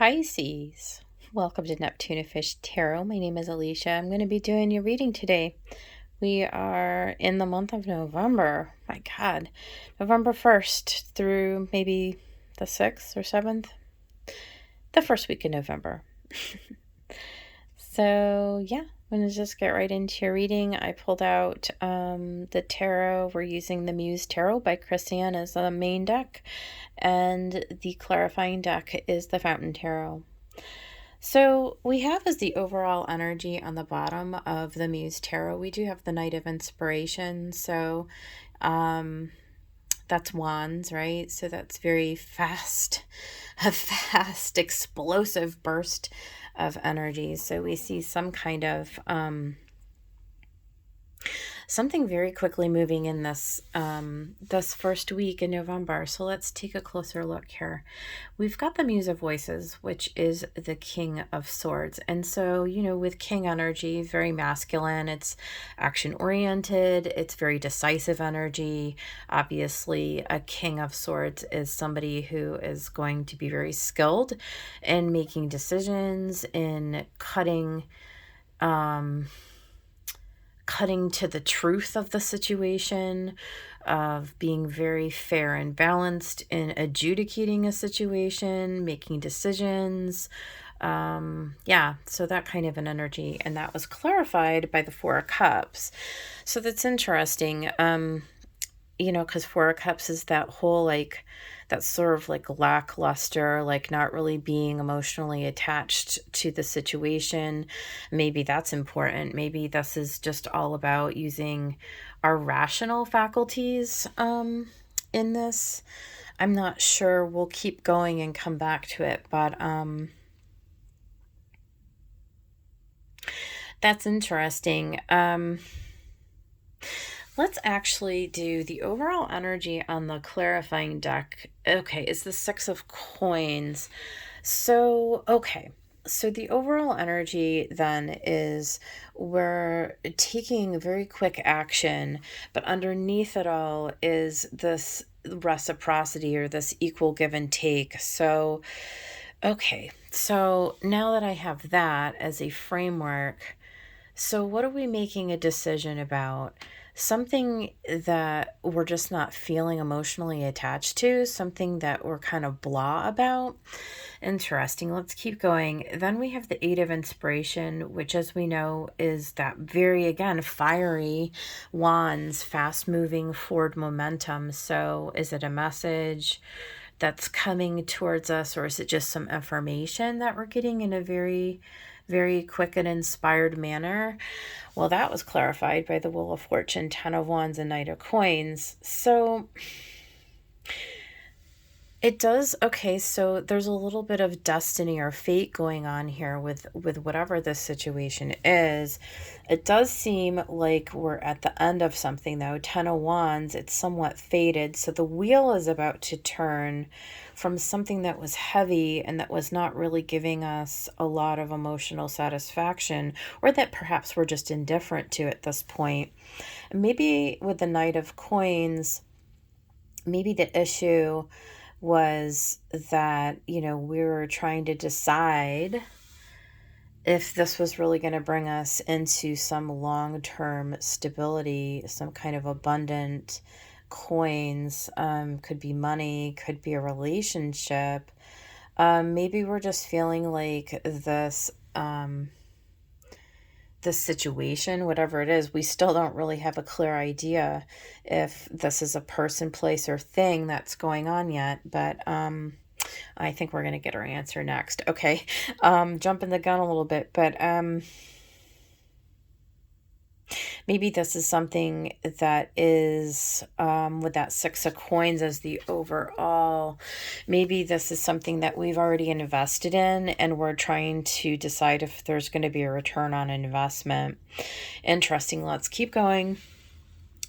Pisces. Welcome to Neptune Fish Tarot. My name is Alicia. I'm going to be doing your reading today. We are in the month of November. My God, November 1st through maybe the 6th or 7th, the first week in November. So yeah, I'm going to just get right into your reading. I pulled out the tarot. We're using the Muse Tarot by Christiane as the main deck, and the clarifying deck is the Fountain Tarot. So we have as the overall energy on the bottom of the Muse Tarot, we do have the Knight of Inspiration. So that's wands, right? So that's very fast, a fast, explosive burst of energy. So we see some kind of something very quickly moving in this this first week in November. So let's take a closer look here. We've got the Muse of Voices, which is the King of Swords. And so, you know, with King energy, very masculine, it's action oriented, it's very decisive energy. Obviously, a King of Swords is somebody who is going to be very skilled in making decisions, in cutting to the truth of the situation, of being very fair and balanced in adjudicating a situation, making decisions. Yeah, so that kind of an energy. And that was clarified by the Four of Cups. So that's interesting. You know, because Four of Cups is that whole, like, that sort of like lackluster, like not really being emotionally attached to the situation. Maybe that's important. Maybe this is just all about using our rational faculties in this. I'm not sure. We'll keep going and come back to it, but that's interesting. Let's actually do the overall energy on the clarifying deck. Okay, it's the Six of Coins. So, okay. So the overall energy then is we're taking very quick action, but underneath it all is this reciprocity or this equal give and take. So, okay. So now that I have that as a framework, so what are we making a decision about? Something that we're just not feeling emotionally attached to, something that we're kind of blah about. Interesting. Let's keep going. Then we have the Eight of Inspiration, which, as we know, is that very, again, fiery wands, fast moving forward momentum. So is it a message that's coming towards us, or is it just some information that we're getting in a very, very quick and inspired manner? Well, that was clarified by the Wheel of Fortune, Ten of Wands, and Knight of Coins. So it does. Okay, so there's a little bit of destiny or fate going on here with whatever this situation is. It does seem like we're at the end of something, though. Ten of Wands, it's somewhat faded. So the wheel is about to turn from something that was heavy and that was not really giving us a lot of emotional satisfaction, or that perhaps we're just indifferent to at this point. And maybe with the Knight of Coins, maybe the issue was that, you know, we were trying to decide if this was really going to bring us into some long-term stability, some kind of abundant coins, could be money, could be a relationship. Maybe we're just feeling like this situation, whatever it is, we still don't really have a clear idea if this is a person, place, or thing that's going on yet. But I think we're going to get our answer next. Okay, jumping the gun a little bit, but maybe this is something that is with that Six of Coins as the overall. Maybe this is something that we've already invested in and we're trying to decide if there's going to be a return on investment. Interesting. Let's keep going.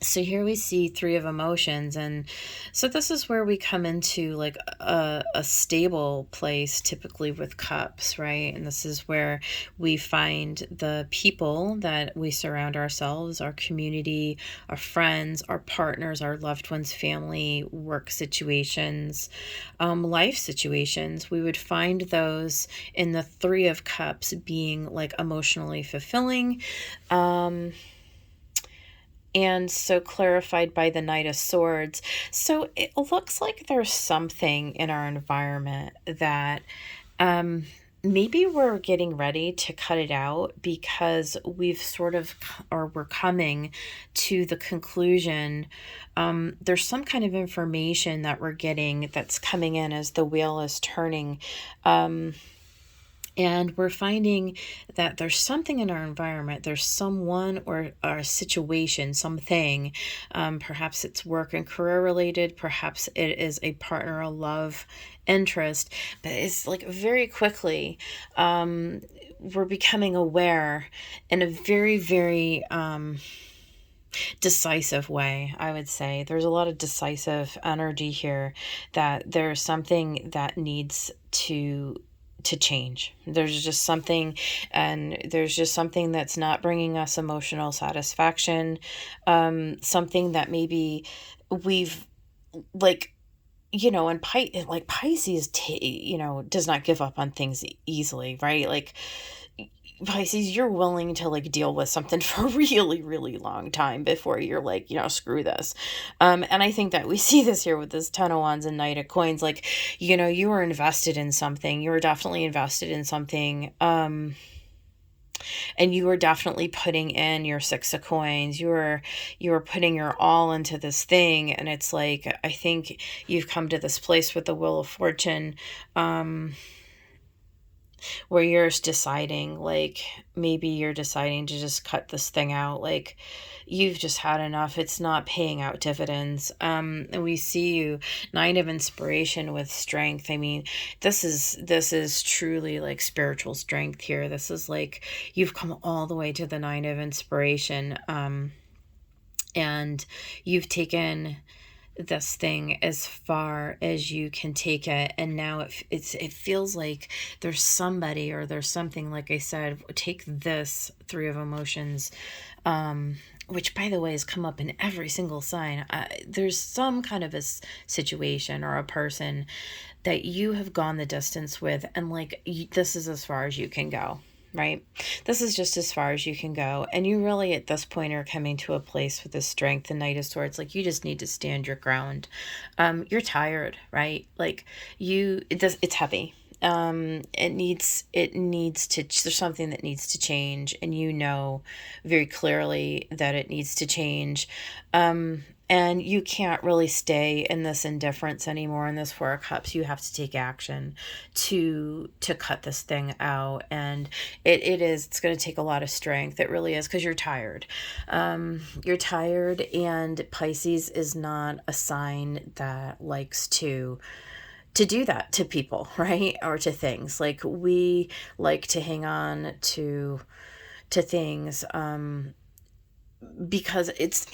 So here we see three of emotions, and so this is where we come into like a stable place, typically with cups, right? And this is where we find the people that we surround ourselves, our community, our friends, our partners, our loved ones, family, work situations, life situations. We would find those in the three of cups being like emotionally fulfilling. And so clarified by the Knight of Swords. So it looks like there's something in our environment that um, maybe we're getting ready to cut it out because we've sort of, or we're coming to the conclusion. There's some kind of information that we're getting that's coming in as the wheel is turning. And we're finding that there's something in our environment, there's someone or a situation, something, perhaps it's work and career related, perhaps it is a partner, a love interest, but it's like very quickly, we're becoming aware in a very, very decisive way, I would say. There's a lot of decisive energy here that there's something that needs to change. There's just something, and there's just something that's not bringing us emotional satisfaction. Something that maybe we've like, and like Pisces, does not give up on things easily, right? Like Pisces, you're willing to like deal with something for a really, really long time before you're like, screw this. And I think that we see this here with this Ten of Wands and Knight of Coins. Like, you were invested in something. You were definitely invested in something. And you were definitely putting in your Six of Coins. You were putting your all into this thing. And it's like, I think you've come to this place with the Wheel of Fortune. Where you're deciding, like, maybe you're deciding to just cut this thing out. Like, you've just had enough. It's not paying out dividends. And we see you Nine of Inspiration with strength. I mean, this is truly like spiritual strength here. This is like you've come all the way to the Nine of Inspiration. And you've taken this thing as far as you can take it, and now it feels like there's somebody or there's something, like I said, take this Three of Emotions, which by the way has come up in every single sign. There's some kind of a situation or a person that you have gone the distance with, and like this is as far as you can go, right? This is just as far as you can go. And you really, at this point, are coming to a place with the strength, the Knight of Swords. Like, you just need to stand your ground. You're tired, right? Like, it's heavy. There's something that needs to change, and very clearly that it needs to change. And you can't really stay in this indifference anymore in this Four of Cups. You have to take action to cut this thing out. And it's going to take a lot of strength. It really is, because you're tired. You're tired, and Pisces is not a sign that likes to do that to people, right? Or to things. Like, we like to hang on to things, because it's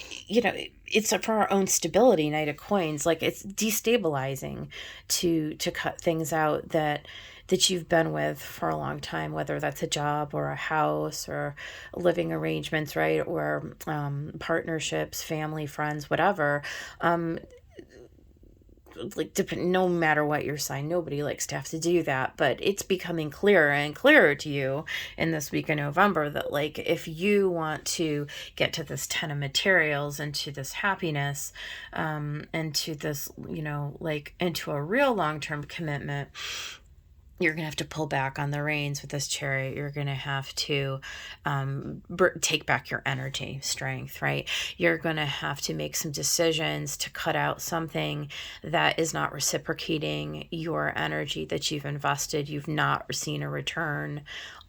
for our own stability. Knight of Coins, like, it's destabilizing to cut things out that you've been with for a long time, whether that's a job or a house or living arrangements, right? Or partnerships, family, friends, whatever. No matter what your sign, nobody likes to have to do that, but it's becoming clearer and clearer to you in this week of November that, like, if you want to get to this Ten of Materials and to this happiness, and to this, like, into a real long-term commitment, you're going to have to pull back on the reins with this Chariot. You're going to have to take back your energy, strength, right? You're going to have to make some decisions to cut out something that is not reciprocating your energy that you've invested. You've not seen a return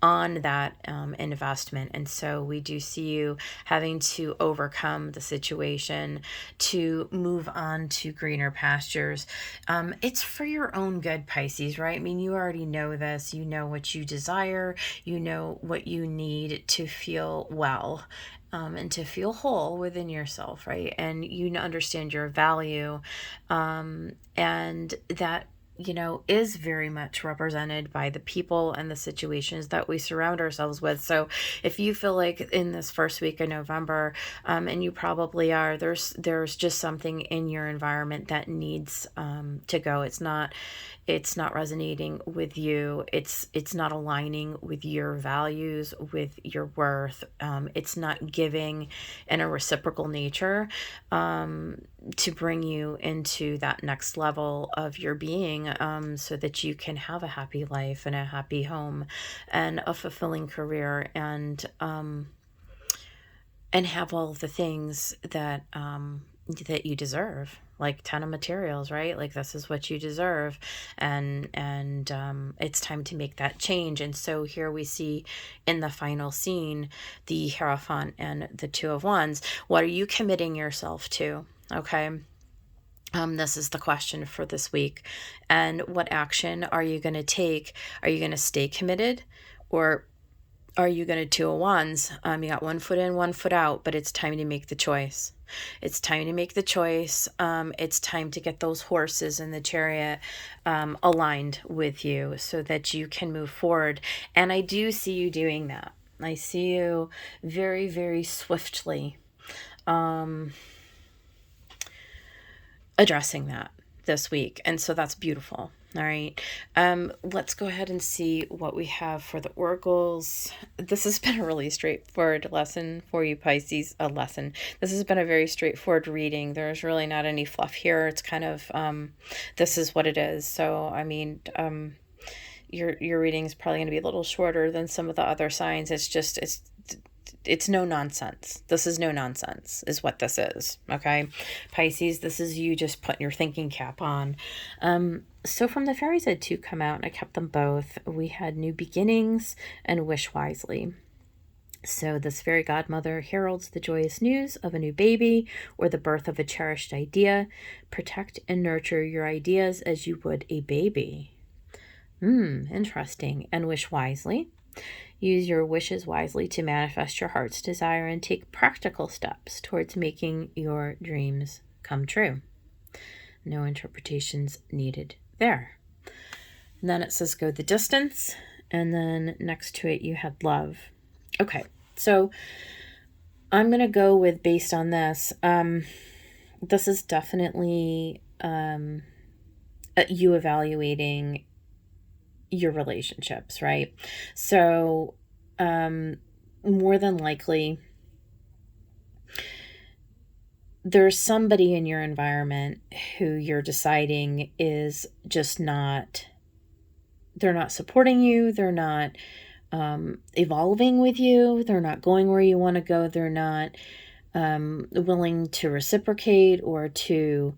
on that investment. And so we do see you having to overcome the situation to move on to greener pastures. It's for your own good, Pisces, right? I mean, you already know this. You know what you desire. You know what you need to feel well. and to feel whole within yourself, right? And you understand your value, and that, is very much represented by the people and the situations that we surround ourselves with. So if you feel like in this first week of November, and you probably are, there's just something in your environment that needs to go. It's not resonating with you. It's not aligning with your values, with your worth. It's not giving in a reciprocal nature, to bring you into that next level of your being, so that you can have a happy life and a happy home and a fulfilling career, and have all of the things that you deserve, like 10 of materials, right? Like, this is what you deserve. And it's time to make that change. And so here we see in the final scene the Hierophant and the Two of Wands. What are you committing yourself to? Okay. This is the question for this week. And what action are you going to take? Are you going to stay committed, or are you going to Two of Wands? You got one foot in, one foot out, but it's time to make the choice. It's time to make the choice. It's time to get those horses in the chariot aligned with you so that you can move forward. And I do see you doing that. I see you very, very swiftly addressing that this week. And so that's beautiful. All right. Let's go ahead and see what we have for the oracles. This has been a really straightforward lesson for you, Pisces. This has been a very straightforward reading. There's really not any fluff here. It's kind of, this is what it is. So, I mean, your reading is probably going to be a little shorter than some of the other signs. It's no nonsense. This is no nonsense, is what this is. Okay, Pisces, this is you just putting your thinking cap on. So from the fairies, I had two come out, and I kept them both. We had New Beginnings and Wish Wisely. So this fairy godmother heralds the joyous news of a new baby or the birth of a cherished idea. Protect and nurture your ideas as you would a baby. Interesting. And wish wisely. Use your wishes wisely to manifest your heart's desire and take practical steps towards making your dreams come true. No interpretations needed there. And then it says go the distance. And then next to it, you had love. Okay, so I'm going to go with, based on this, this is definitely you evaluating your relationships, right? So more than likely there's somebody in your environment who you're deciding is just not, they're not supporting you, they're not evolving with you, they're not going where you want to go, they're not willing to reciprocate or to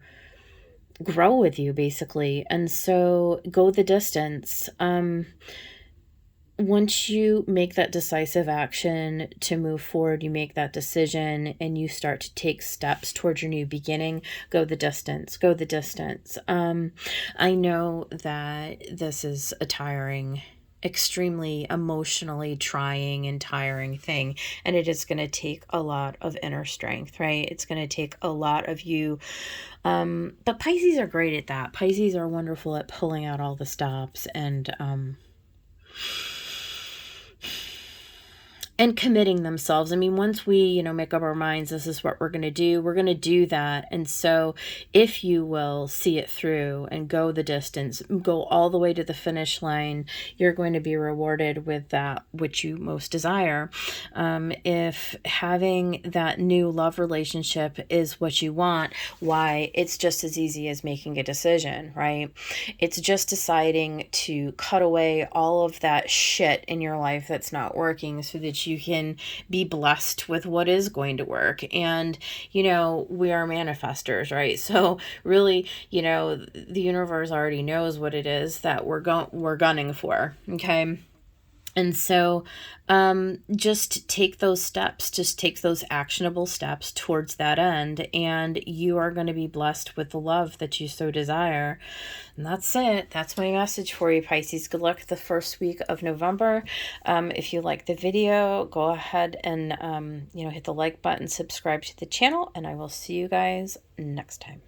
grow with you, basically. And so go the distance. Once you make that decisive action to move forward, you make that decision and you start to take steps towards your new beginning, go the distance, go the distance. I know that this is a tiring, extremely emotionally trying and tiring thing, and it is going to take a lot of inner strength, right? It's going to take a lot of you, but Pisces are great at that. Pisces are wonderful at pulling out all the stops and committing themselves. I mean, once we, make up our minds, this is what we're going to do that. And so if you will see it through and go the distance, go all the way to the finish line, you're going to be rewarded with that which you most desire. If having that new love relationship is what you want, why, it's just as easy as making a decision, right? It's just deciding to cut away all of that shit in your life that's not working so that you can be blessed with what is going to work. And, we are manifestors, right? So really, the universe already knows what it is that we're gunning for. Okay. And so just take those steps, just take those actionable steps towards that end, and you are going to be blessed with the love that you so desire. And that's it. That's my message for you, Pisces. Good luck the first week of November. If you like the video, go ahead and hit the like button, subscribe to the channel, and I will see you guys next time.